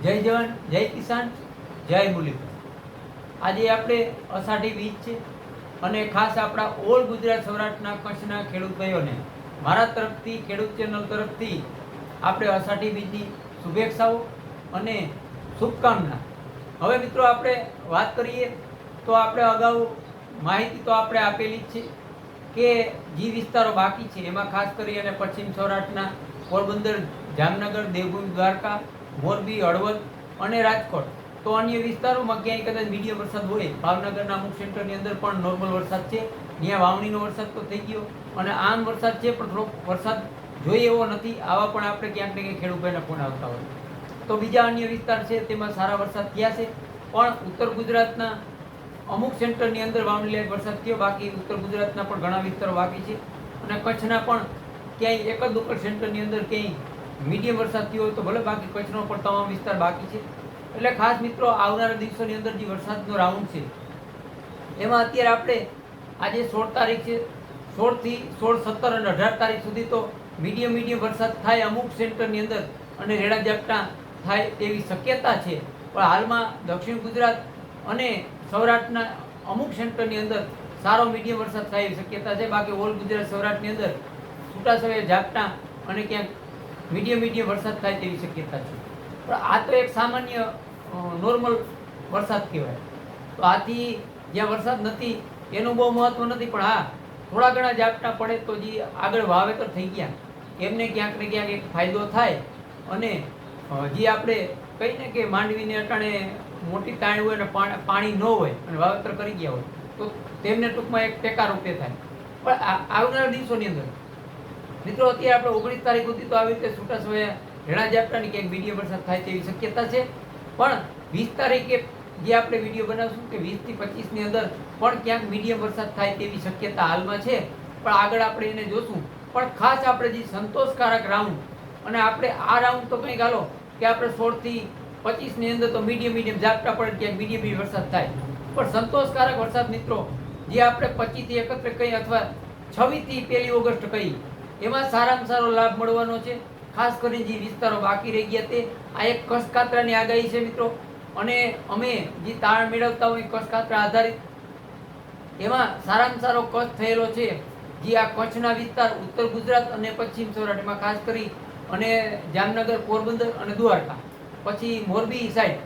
જય જવાન, જય કિસાન, જય મુરલીધર। આજે આપણે અષાઢી બીજ છે અને ખાસ આપણા ઓલ ગુજરાત સૌરાષ્ટ્રના કચ્છના ખેડૂત ભાઈઓને મારા તરફથી, ખેડૂત ચેનલ તરફથી આપણે અષાઢી બીજની શુભેચ્છાઓ અને શુભકામના। હવે મિત્રો આપણે વાત કરીએ તો આપણે અગાઉ માહિતી તો આપણે આપેલી જ છે કે જે વિસ્તારો બાકી છે એમાં ખાસ કરી અને પશ્ચિમ સૌરાષ્ટ્રના પોરબંદર, જામનગર, દેવભૂમિ, દ્વારકા, મોરબી, હળવદ અને રાજકોટ, તો અન્ય વિસ્તારોમાં ક્યાંય કદાચ મીડિયમ વરસાદ હોય। ભાવનગરના અમુક સેન્ટરની અંદર પણ નોર્મલ વરસાદ છે, ત્યાં વાવણીનો વરસાદ તો થઈ ગયો અને આમ વરસાદ છે પણ થોડોક વરસાદ જોઈએ એવો નથી। આવા પણ આપણે ક્યાંક ને ક્યાંક ખેડૂતોને ફોન આવતા હોય। તો બીજા અન્ય વિસ્તાર છે તેમાં સારા વરસાદ થયા છે, પણ ઉત્તર ગુજરાતના અમુક સેન્ટરની અંદર વાવણી લાયક વરસાદ થયો, બાકી ઉત્તર ગુજરાતના પણ ઘણા વિસ્તારો બાકી છે અને કચ્છના પણ ક્યાંય એક જ ઉપર સેન્ટરની અંદર ક્યાંય મીડિયમ વરસાદ થયો હોય તો ભલે, બાકી કચ્છનો પણ તમામ વિસ્તાર બાકી છે। એટલે ખાસ મિત્રો આવનારા દિવસોની અંદર જે વરસાદનો રાઉન્ડ છે એમાં અત્યારે આપણે આજે 16 તારીખ છે, 16 થી 16, 17 અને 18 તારીખ સુધી તો મીડિયમ વરસાદ થાય અમુક સેન્ટરની અંદર અને રેડા ઝાપટા થાય તેવી શક્યતા છે। પણ હાલમાં દક્ષિણ ગુજરાત અને સૌરાષ્ટ્રના અમુક સેન્ટરની અંદર સારો મીડિયમ વરસાદ થાય એવી શક્યતા છે, બાકી ઓલ ગુજરાત સૌરાષ્ટ્રની અંદર છૂટાછવાયા ઝાપટા અને ક્યાંક મીડિયમ વરસાદ થાય તેવી શક્યતા છે। પણ આ તો એક સામાન્ય નોર્મલ વરસાદ કહેવાય। તો આથી જ્યાં વરસાદ નથી એનું બહુ મહત્વ નથી, પણ હા થોડા ઘણા ઝાપટા પડે તો જે આગળ વાવેતર થઈ ગયા એમને ક્યાંક ને ક્યાંક એક ફાયદો થાય અને જે આપણે કહીને કે માંડવીને અટાણે મોટી તાણ હોય અને પાણી ન હોય અને વાવેતર કરી ગયા હોય તો તેમને ટૂંકમાં એક ટેકા રૂપે થાય। પણ આવનારા દિવસોની અંદર મિત્રો અત્યારે આપણે 19 તારીખ સુધી તો આવી રીતે છૂટાછવાયા રેડા ઝાપટાની ક્યાંક મીડિયમ વરસાદ થાય તેવી શક્યતા છે। પણ 20 તારીખે જે આપણે વિડીયો બનાવશું કે 20 થી 25 ની અંદર પણ ક્યાંક મીડિયમ વરસાદ થાય તેવી શક્યતા હાલમાં છે, પણ આગળ આપણે એને જોશું। પણ ખાસ આપણે જે સંતોષકારક રાઉન્ડ અને આપણે આ રાઉન્ડ તો કંઈક હાલો કે આપણે 16 થી 25 ની અંદર તો મીડિયમ ઝાપટા પડે ક્યાંક મીડિયમ વરસાદ થાય, પણ સંતોષકારક વરસાદ મિત્રો જે આપણે 25 થી 31 કહી અથવા 26 થી 1 ઓગસ્ટ કહી એમાં સારામાં સારો લાભ મળવાનો છે। ખાસ કરીને જે વિસ્તારો બાકી રહી ગયા તે આ એક કચ્છકાત્રાની આગાહી છે મિત્રો, અને અમે જે તારણ મેળવતા હોય કચ્છકાત્રા આધારિત એમાં સારામાં સારો કચ્છ થયેલો છે। જે આ કચ્છના વિસ્તાર ઉત્તર ગુજરાત અને પશ્ચિમ સૌરાષ્ટ્રમાં ખાસ કરી અને જામનગર, પોરબંદર અને દ્વારકા, પછી મોરબી સાઈડ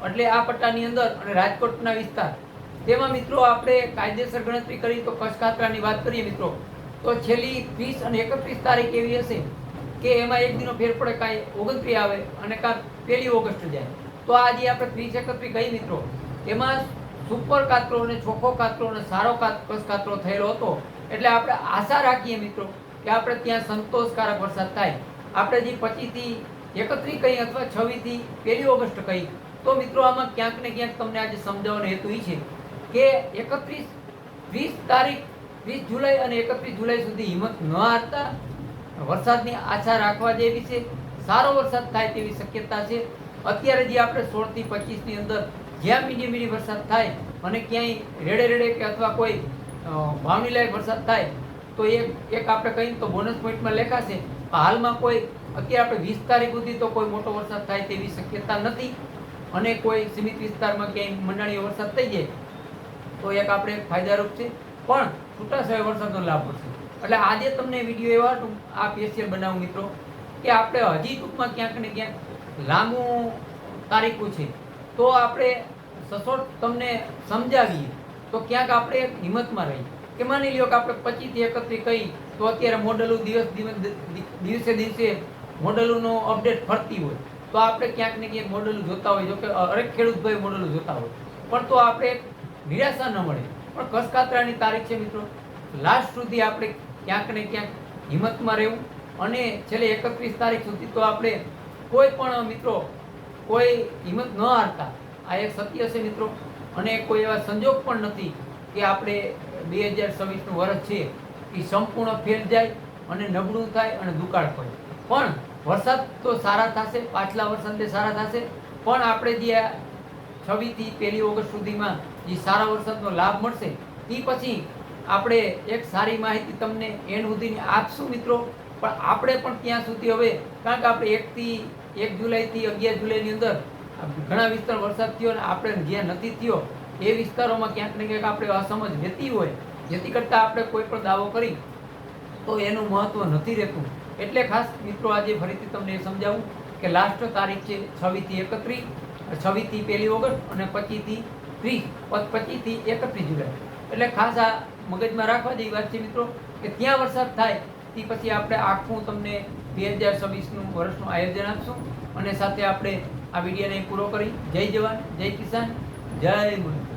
એટલે આ પટ્ટાની અંદર અને રાજકોટના વિસ્તાર, તેમાં મિત્રો આપણે કાયદેસર ગણતરી કરી તો કચ્છકાત્રાની વાત કરીએ મિત્રો તો છેલ્લી 30 અને 31 તારીખ એવી હશે કે એમાં એક દિનો ફેર પડે, કાંઈ 29 આવે અને કાં 1 ઓગસ્ટ જાય। તો આ જે આપણે 30, 31 કહી મિત્રો એમાં સુપર કાતરો અને ચોખ્ખો કાતરો અને સારો કચ્છ કાતરો થયેલો હતો। એટલે આપણે આશા રાખીએ મિત્રો કે આપણે ત્યાં સંતોષકારક વરસાદ થાય। આપણે જે 25 થી 31 કહી અથવા 26 થી 1 ઓગસ્ટ કહી તો મિત્રો આમાં ક્યાંક ને ક્યાંક તમને આજે સમજાવવાનો હેતુ એ છે કે 20 તારીખ 20 જુલાઈ અને 31 જુલાઈ સુધી હિંમત ન હારતા વરસાદની આશા રાખવા જેવી છે। સારો વરસાદ થાય તેવી શક્યતા છે। અત્યારે જે આપણે 16 થી 25 ની અંદર જ્યાં મીડિયમ વરસાદ થાય અને ક્યાંય રેડે કે અથવા કોઈ વાવણી લાયક વરસાદ થાય તો એક આપણે કહીએ તો બોનસ પોઈન્ટમાં લેખાશે। હાલમાં કોઈ અત્યારે આપણે 20 તારીખ સુધી તો કોઈ મોટો વરસાદ થાય તેવી શક્યતા નથી અને કોઈ સીમિત વિસ્તારમાં ક્યાંય મંડાણીયો વરસાદ થઈ જાય તો એક આપણે ફાયદારૂપ છે, પણ છૂટાછવાયા વરસાદનો લાભ મળશે। એટલે આજે તમને વિડીયો એવા આ સ્પેશિયલ બનાવું મિત્રો કે આપણે હજી ટૂંકમાં ક્યાંક ને ક્યાંક લાંબુ તારીખો છે તો આપણે સચોટ તમને સમજાવીએ તો ક્યાંક આપણે હિંમતમાં રહીએ કે માની લ્યો કે આપણે 25 થી 31 કહી તો અત્યારે મોડલું દિવસે મોડલોનો અપડેટ ફરતી હોય તો આપણે ક્યાંક ને ક્યાંક મોડલું જોતા હોય, જો કે હરેક ખેડૂત ભાઈ મોડલું જોતા હોય, પણ તો આપણે નિરાશા ન મળે। પણ કચ્છકાત્રાની તારીખ છે મિત્રો, લાસ્ટ સુધી આપણે ક્યાંક ને ક્યાંક હિંમતમાં રહેવું અને છેલ્લે 31 તારીખ સુધી તો આપણે કોઈ પણ મિત્રો કોઈ હિંમત ન હારતા। આ એક સત્ય છે મિત્રો, અને કોઈ એવા સંજોગ પણ નથી કે આપણે 2026નું વર્ષ છે એ સંપૂર્ણ ફેલ જાય અને નબળું થાય અને દુકાળ પડે, પણ વરસાદ તો સારા થશે, પાછલા વરસાદે સારા થશે। પણ આપણે જે 26 થી 1 ઓગસ્ટ સુધીમાં જે સારા વરસાદનો લાભ મળશે તે પછી આપણે એક સારી માહિતી તમને એન્ડ સુધીની આપશું મિત્રો। પણ આપણે પણ ત્યાં સુધી હવે કારણ કે આપણે 1 થી 1 જુલાઈથી 11 જુલાઈની અંદર ઘણા વિસ્તાર વરસાદ થયો અને આપણે જ્યાં નથી થયો એ વિસ્તારોમાં ક્યાંક ને ક્યાંક આપણે અસમજ રહેતી હોય, જેથી કરતાં આપણે કોઈ પણ દાવો કરી તો એનું મહત્વ નથી રહેતું. એટલે ખાસ મિત્રો આજે ફરીથી તમને એ સમજાવું કે લાસ્ટ તારીખ છે 26 થી 31, 26 થી 1 ઓગસ્ટ અને 25 થી 30, 25 થી 31 જુલાઈ. એટલે ખાસ આ મગજમાં રાખવા જેવી વાત છે મિત્રો કે ત્યાં વરસાદ થાય તે પછી આપણે આખું તમને 2026નું વર્ષનું આયોજન આપશું અને સાથે આપણે આ વિડીયોને પૂરો કરી. જય જવાન, જય કિસાન, જય મુરલી.